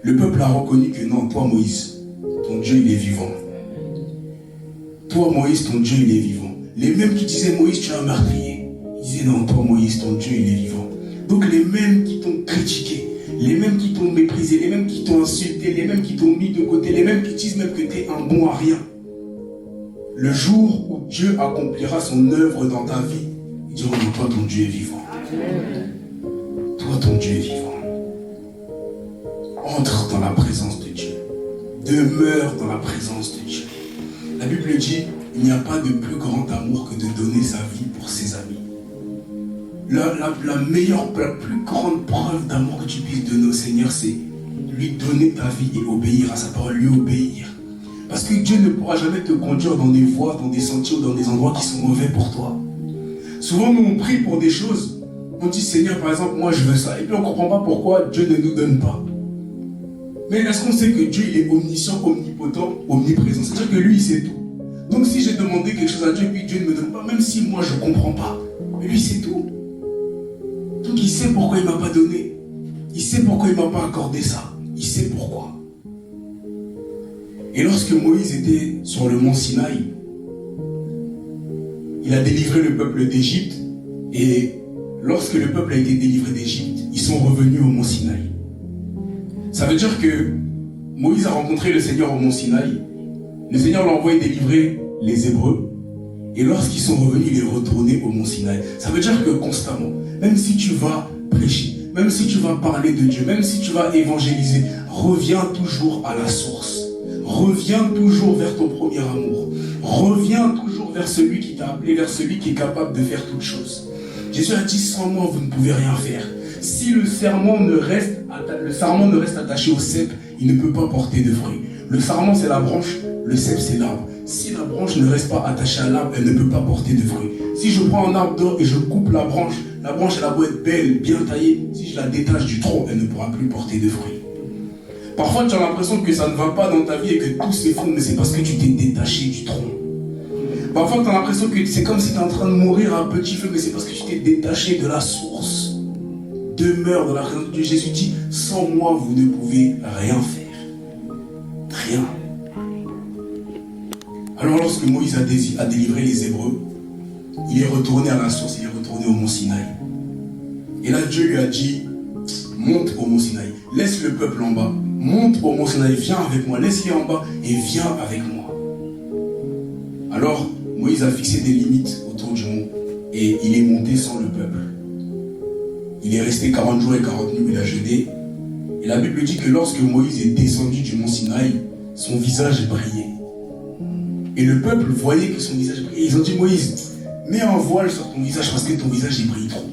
A: le peuple a reconnu que non, toi Moïse, ton Dieu il est vivant. Toi Moïse, ton Dieu il est vivant. Les mêmes qui disaient Moïse tu es un meurtrier, ils disaient non, toi Moïse, ton Dieu il est vivant. Donc les mêmes qui t'ont critiqué, les mêmes qui t'ont méprisé, les mêmes qui t'ont insulté, les mêmes qui t'ont mis de côté, les mêmes qui disent même que tu es un bon à rien. Le jour où Dieu accomplira son œuvre dans ta vie, ils diront non, toi ton Dieu est vivant. Toi ton Dieu est vivant. Entre dans la présence de Dieu. Demeure dans la présence de Dieu. La Bible dit, il n'y a pas de plus grand amour que de donner sa vie pour ses amis. La meilleure, la plus grande preuve d'amour que tu puisses donner au Seigneur, c'est lui donner ta vie et obéir à sa parole, lui obéir. Parce que Dieu ne pourra jamais te conduire dans des voies, dans des sentiers ou dans des endroits qui sont mauvais pour toi. Souvent, nous, on prie pour des choses. On dit, Seigneur, par exemple, moi, je veux ça. Et puis, on ne comprend pas pourquoi Dieu ne nous donne pas. Mais est-ce qu'on sait que Dieu, il est omniscient, omnipotent, omniprésent? C'est-à-dire que lui, il sait tout. Donc, si j'ai demandé quelque chose à Dieu, puis Dieu ne me donne pas, même si moi, je ne comprends pas, mais lui, c'est tout. Donc, il sait pourquoi il ne m'a pas donné. Il sait pourquoi il ne m'a pas accordé ça. Il sait pourquoi. Et lorsque Moïse était sur le mont Sinaï, il a délivré le peuple d'Égypte. Et lorsque le peuple a été délivré d'Égypte, ils sont revenus au mont Sinaï. Ça veut dire que Moïse a rencontré le Seigneur au mont Sinaï. Le Seigneur l'a envoyé délivrer les Hébreux. Et lorsqu'ils sont revenus, il est retourné au mont Sinaï. Ça veut dire que constamment, même si tu vas prêcher, même si tu vas parler de Dieu, même si tu vas évangéliser, reviens toujours à la source. Reviens toujours vers ton premier amour. Reviens toujours vers celui qui t'a appelé, vers celui qui est capable de faire toutes choses. Jésus a dit, sans moi, vous ne pouvez rien faire. Si le sarment ne reste attaché au cep, il ne peut pas porter de fruits. Le sarment, c'est la branche, le cep, c'est l'arbre. Si la branche ne reste pas attachée à l'arbre, elle ne peut pas porter de fruits. Si je prends un arbre d'or et je coupe la branche, elle a beau être belle, bien taillée, si je la détache du tronc, elle ne pourra plus porter de fruits. Parfois, tu as l'impression que ça ne va pas dans ta vie et que tout s'effondre, mais c'est parce que tu t'es détaché du tronc. Parfois, tu as l'impression que c'est comme si tu es en train de mourir à un petit feu, mais c'est parce que tu t'es détaché de la source. Demeure dans la présence de Dieu. Jésus dit, sans moi, vous ne pouvez rien faire. Rien. Alors, lorsque Moïse a délivré les Hébreux, il est retourné à la source, il est retourné au mont Sinaï. Et là, Dieu lui a dit, monte au mont Sinaï, laisse le peuple en bas, monte au mont Sinaï, viens avec moi, laisse-les en bas et viens avec moi. Alors, Moïse a fixé des limites autour du mont et il est monté sans le peuple. Il est resté 40 jours et 40 nuits, il a jeûné. Et la Bible dit que lorsque Moïse est descendu du mont Sinaï, son visage brillait. Et le peuple voyait que son visage brillait. Ils ont dit, Moïse, mets un voile sur ton visage parce que ton visage il brille trop.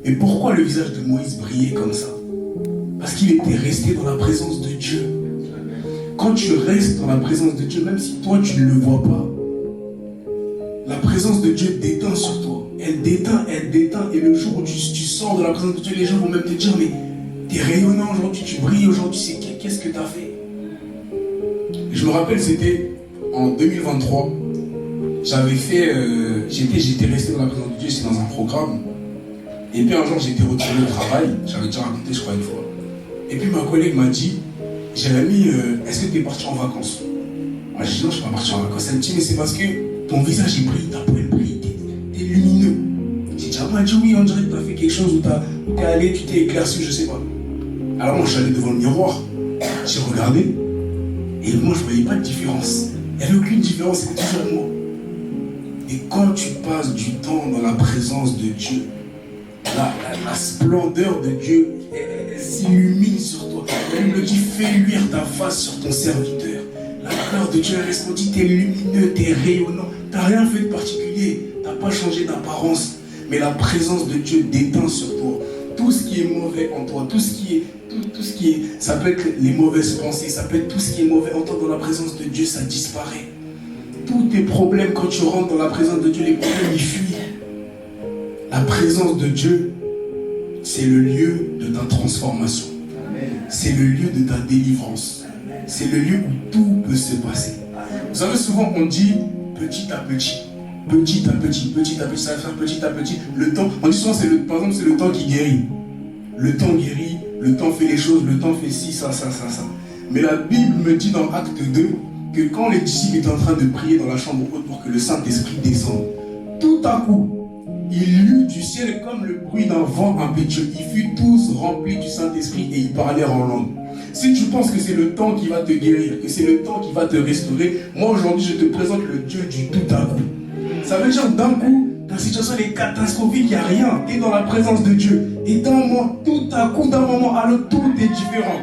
A: Et pourquoi le visage de Moïse brillait comme ça? Parce qu'il était resté dans la présence de Dieu. Quand tu restes dans la présence de Dieu, même si toi tu ne le vois pas, la présence de Dieu déteint sur toi. Elle déteint. Et le jour où tu sors de la présence de Dieu, les gens vont même te dire, mais tu es rayonnant aujourd'hui, tu brilles aujourd'hui, qu'est-ce que tu as fait? Et je me rappelle, c'était en 2023. J'étais resté dans la présence de Dieu, c'était dans un programme. Et puis un jour, j'étais retourné au travail, j'avais déjà raconté, je crois, une fois. Et puis ma collègue m'a dit, Jérémy, est-ce que tu es parti en vacances? Moi, j'ai dit non, je ne suis pas parti en vacances. Elle me dit, mais c'est parce que ton visage il brille, ta peau elle brille, t'es lumineux. J'ai dit, elle m'a dit, oui, on dirait que tu as fait quelque chose où t'es allé, tu t'es éclairci, je sais pas. Alors moi, je suis allé devant le miroir, j'ai regardé, et moi, je ne voyais pas de différence. Il n'y avait aucune différence, c'était toujours moi. Et quand tu passes du temps dans la présence de Dieu, la splendeur de Dieu s'illumine sur toi. Elle me dit, fais luire ta face sur ton serviteur. La gloire de Dieu répondit, t'es lumineux, t'es rayonnant. T'as rien fait de particulier, t'as pas changé d'apparence. Mais la présence de Dieu déteint sur toi. Tout ce qui est mauvais en toi, tout ce qui est, ça peut être les mauvaises pensées, ça peut être tout ce qui est mauvais en toi, dans la présence de Dieu, ça disparaît. Tous tes problèmes, quand tu rentres dans la présence de Dieu, les problèmes, ils fuient. La présence de Dieu, c'est le lieu de ta transformation. C'est le lieu de ta délivrance. C'est le lieu où tout peut se passer. Vous savez, souvent on dit petit à petit. Petit à petit, petit à petit, ça va faire petit à petit. Le temps, on dit souvent, par exemple, c'est le temps qui guérit. Le temps guérit, le temps fait les choses, le temps fait ci, ça. Mais la Bible me dit dans Acte 2 que quand les disciples étaient en train de prier dans la chambre haute pour que le Saint-Esprit descende, tout à coup, il y eut du ciel comme le bruit d'un vent impétueux. Ils furent tous remplis du Saint-Esprit et ils parlèrent en langue. Si tu penses que c'est le temps qui va te guérir, que c'est le temps qui va te restaurer, moi aujourd'hui je te présente le Dieu du tout à coup. Ça veut dire d'un coup, ta situation est catastrophique, il n'y a rien, tu es dans la présence de Dieu. Et d'un moment, tout à coup, d'un moment à l'autre, tout est différent.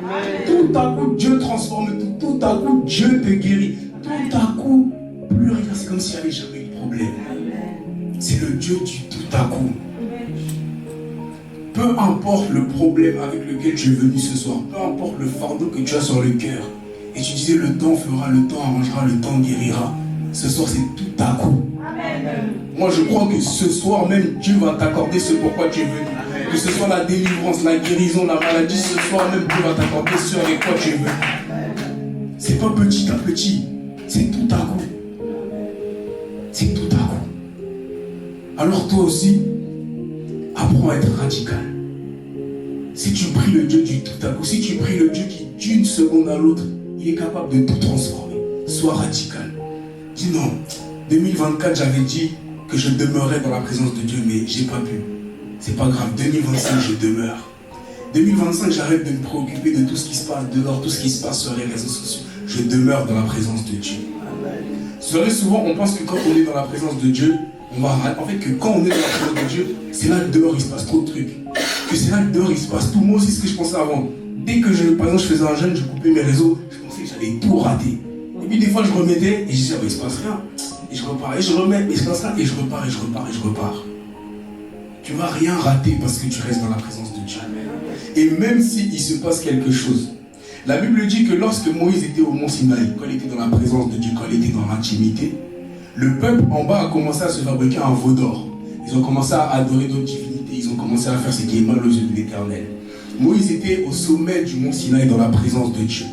A: Tout à coup, Dieu transforme tout. Tout à coup, Dieu te guérit. Tout à coup, plus rien, c'est comme s'il n'y avait jamais eu de problème. C'est le Dieu du tout à coup. Peu importe le problème avec lequel tu es venu ce soir, peu importe le fardeau que tu as sur le cœur, et tu disais le temps fera, le temps arrangera, le temps guérira. Ce soir, c'est tout à coup. Moi, je crois que ce soir même, Dieu va t'accorder ce pourquoi tu es venu. Que ce soit la délivrance, la guérison, la maladie, ce soir même, Dieu va t'accorder ce avec quoi tu es venu. C'est pas petit à petit, c'est tout à coup. C'est tout à coup. Alors toi aussi, apprends à être radical. Si tu pries le Dieu du tout à coup, si tu pries le Dieu qui d'une seconde à l'autre, il est capable de tout transformer. Sois radical. Dis non. 2024, j'avais dit que je demeurais dans la présence de Dieu, mais j'ai pas pu. C'est pas grave. 2025, je demeure. 2025, j'arrête de me préoccuper de tout ce qui se passe dehors, tout ce qui se passe sur les réseaux sociaux. Je demeure dans la présence de Dieu. Vous savez, souvent, on pense que quand on est dans la présence de Dieu, en fait, que quand on est dans la présence de Dieu, c'est là que dehors il se passe trop de trucs. Que c'est là que dehors il se passe tout. Moi aussi, ce que je pensais avant. Dès que par exemple, je faisais un jeûne, je coupais mes réseaux, je pensais que j'allais tout rater. Et puis des fois, je remettais et je disais, il se passe rien. Et je repars, et je remets, et il se passe rien, et je repars, et je repars, et je repars. Tu vas rien rater parce que tu restes dans la présence de Dieu. Et même s'il se passe quelque chose, la Bible dit que lorsque Moïse était au mont Sinaï, quand il était dans la présence de Dieu, quand il était dans l'intimité, le peuple en bas a commencé à se fabriquer un veau d'or. Ils ont commencé à adorer d'autres divinités, ils ont commencé à faire ce qui est mal aux yeux de l'Éternel. Moïse était au sommet du mont Sinaï dans la présence de Dieu.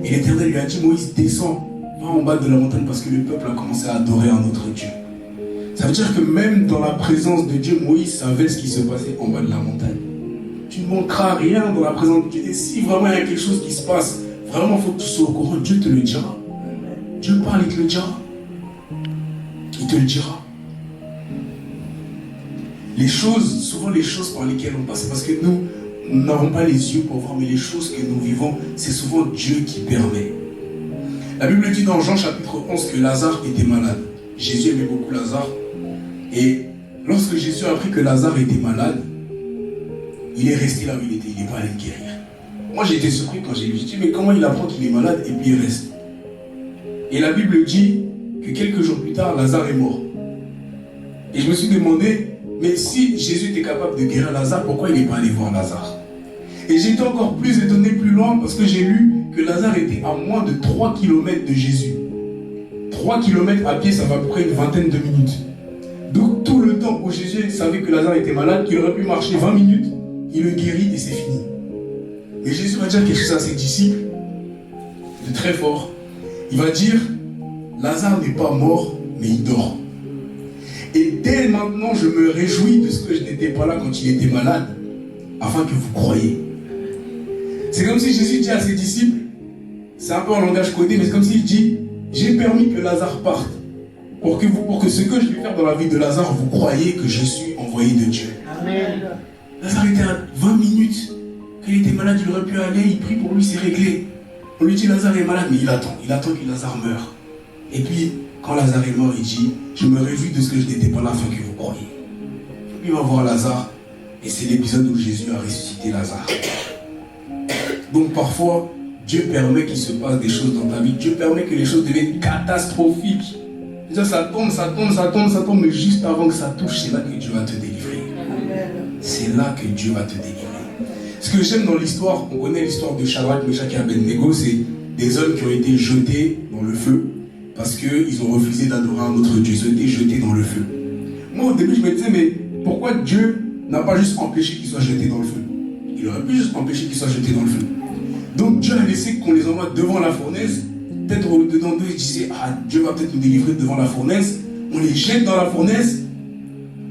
A: Et l'Éternel lui a dit, Moïse, descends, va en bas de la montagne parce que le peuple a commencé à adorer un autre Dieu. Ça veut dire que même dans la présence de Dieu, Moïse savait ce qui se passait en bas de la montagne. Tu ne manqueras rien dans la présence de Dieu. Et si vraiment il y a quelque chose qui se passe, vraiment il faut que tu sois au courant, Dieu te le dira. Dieu parle, il te le dira. Il te le dira. Les choses, souvent les choses par lesquelles on passe, c'est parce que nous n'avons pas les yeux pour voir, mais les choses que nous vivons, c'est souvent Dieu qui permet. La Bible dit dans Jean chapitre 11 que Lazare était malade. Jésus aimait beaucoup Lazare. Et lorsque Jésus a appris que Lazare était malade, il est resté là où il était, il n'est pas allé le guérir. Moi j'ai été surpris quand j'ai lu, j'ai dit mais comment il apprend qu'il est malade et puis il reste. Et la Bible dit que quelques jours plus tard, Lazare est mort. Et je me suis demandé, mais si Jésus était capable de guérir Lazare, pourquoi il n'est pas allé voir Lazare? Et j'ai été encore plus étonné plus loin parce que j'ai lu que Lazare était à moins de 3 km de Jésus. 3 km à pied, ça va à peu près une vingtaine de minutes. Donc tout le temps où Jésus savait que Lazare était malade, qu'il aurait pu marcher 20 minutes, il le guérit et c'est fini. Mais Jésus va dire quelque chose à ses disciples de très fort. Il va dire, Lazare n'est pas mort, mais il dort. Et dès maintenant, je me réjouis de ce que je n'étais pas là quand il était malade, afin que vous croyiez. C'est comme si Jésus dit à ses disciples, c'est un peu en langage codé, mais c'est comme s'il dit, j'ai permis que Lazare parte, pour que ce que je vais faire dans la vie de Lazare, vous croyez que je suis envoyé de Dieu. Amen. Lazare était à 20 minutes, quand il était malade, il aurait pu aller, il prie pour lui, c'est réglé. On lui dit, Lazare est malade, mais il attend que Lazare meure. Et puis, quand Lazare est mort, il dit, je me réjouis de ce que je n'étais pas là afin que vous croyiez. Puis il va voir Lazare, et c'est l'épisode où Jésus a ressuscité Lazare. Donc parfois, Dieu permet qu'il se passe des choses dans ta vie. Dieu permet que les choses deviennent catastrophiques. Ça tombe, mais juste avant que ça touche, c'est là que Dieu va te délivrer. c'est là que Dieu va te délivrer. Ce que j'aime dans l'histoire, on connaît l'histoire de Shadrach, Meshach et Abednego, c'est des hommes qui ont été jetés dans le feu parce qu'ils ont refusé d'adorer un autre Dieu. Ils ont été jetés dans le feu. Moi, au début, je me disais, mais pourquoi Dieu n'a pas juste empêché qu'ils soient jetés dans le feu? Il aurait pu juste empêcher qu'ils soient jetés dans le feu. Donc Dieu a laissé qu'on les envoie devant la fournaise. Peut-être au-dedans d'eux, ils disaient, ah, Dieu va peut-être nous délivrer devant la fournaise. On les jette dans la fournaise.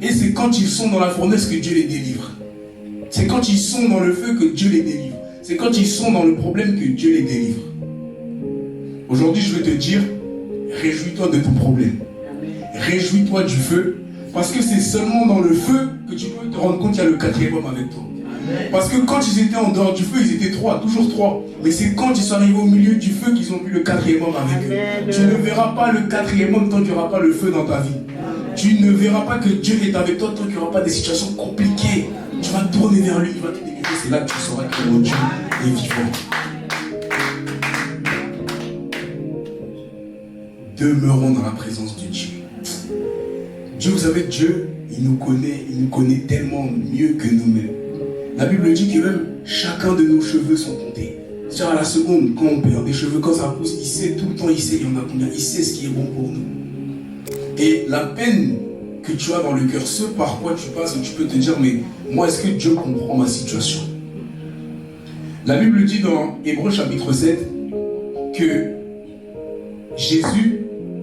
A: Et c'est quand ils sont dans la fournaise que Dieu les délivre. C'est quand ils sont dans le feu que Dieu les délivre. C'est quand ils sont dans le problème que Dieu les délivre. Aujourd'hui, je veux te dire, réjouis-toi de ton problème. Réjouis-toi du feu. Parce que c'est seulement dans le feu que tu peux te rendre compte qu'il y a le quatrième homme avec toi. Parce que quand ils étaient en dehors du feu, ils étaient trois, toujours trois. Mais c'est quand ils sont arrivés au milieu du feu qu'ils ont vu le quatrième homme avec eux. Tu ne verras pas le quatrième homme tant qu'il n'y aura pas le feu dans ta vie. Tu ne verras pas que Dieu est avec toi tant qu'il n'y aura pas des situations compliquées. Tu vas tourner vers lui, il va te délivrer. C'est là que tu sauras que mon Dieu est vivant. Demeurons dans la présence de Dieu. Dieu, vous savez, Dieu, il nous connaît tellement mieux que nous-mêmes. La Bible dit que même chacun de nos cheveux sont comptés. C'est-à-dire à la seconde, quand on perd des cheveux, quand ça pousse, il sait tout le temps, il sait il y en a combien, il sait ce qui est bon pour nous. Et la peine que tu as dans le cœur, ce par quoi tu passes, tu peux te dire, mais moi, est-ce que Dieu comprend ma situation? La Bible dit dans Hébreux chapitre 7 que Jésus,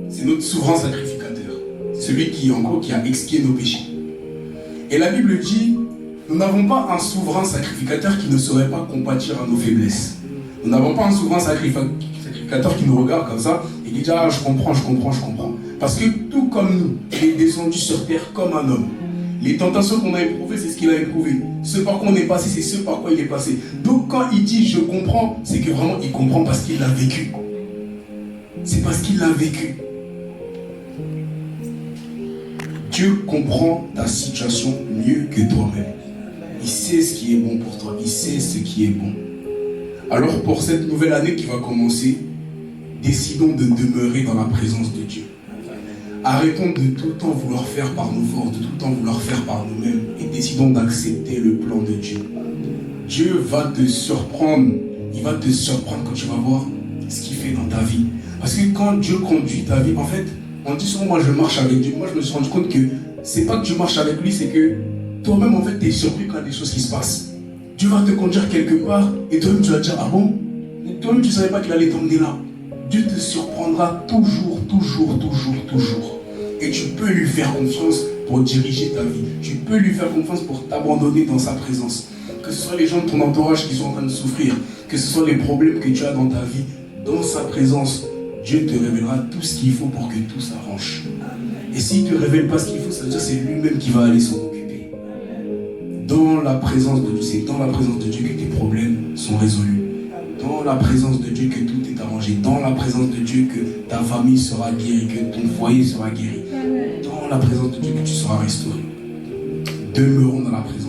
A: c'est notre souverain sacrificateur. Celui qui, en gros, qui a expié nos péchés. Et la Bible dit, nous n'avons pas un souverain sacrificateur qui ne saurait pas compatir à nos faiblesses. Nous n'avons pas un souverain sacrificateur qui nous regarde comme ça et qui dit, ah, je comprends. Parce que tout comme nous, il est descendu sur terre comme un homme. Les tentations qu'on a éprouvées, c'est ce qu'il a éprouvé. Ce par quoi on est passé, c'est ce par quoi il est passé. Donc quand il dit je comprends, c'est que vraiment il comprend parce qu'il l'a vécu. C'est parce qu'il l'a vécu. Dieu comprend ta situation mieux que toi-même. Il sait ce qui est bon pour toi. Il sait ce qui est bon. Alors pour cette nouvelle année qui va commencer, décidons de demeurer dans la présence de Dieu. Arrêtons de tout le temps vouloir faire par nos forces, de tout le temps vouloir faire par nous-mêmes et décidons d'accepter le plan de Dieu. Dieu va te surprendre. Il va te surprendre quand tu vas voir ce qu'il fait dans ta vie. Parce que quand Dieu conduit ta vie, en fait, on dit souvent, moi je marche avec Dieu. Moi je me suis rendu compte que c'est pas que tu marches avec lui, c'est que toi-même en fait tu es surpris quand il y a des choses qui se passent. Dieu va te conduire quelque part et toi-même tu vas te dire, ah bon? Toi-même tu ne savais pas qu'il allait t'emmener là. Dieu te surprendra toujours. Et tu peux lui faire confiance pour diriger ta vie. Tu peux lui faire confiance pour t'abandonner dans sa présence. Que ce soit les gens de ton entourage qui sont en train de souffrir, que ce soit les problèmes que tu as dans ta vie, dans sa présence, Dieu te révélera tout ce qu'il faut pour que tout s'arrange. Et s'il ne te révèle pas ce qu'il faut, ça veut dire que c'est lui-même qui va aller s'en occuper. Dans la présence de Dieu, c'est dans la présence de Dieu que tes problèmes sont résolus. Dans la présence de Dieu que tout est arrangé. Dans la présence de Dieu que ta famille sera guérie, que ton foyer sera guéri. Dans la présence de Dieu que tu seras restauré. Demeurons dans la présence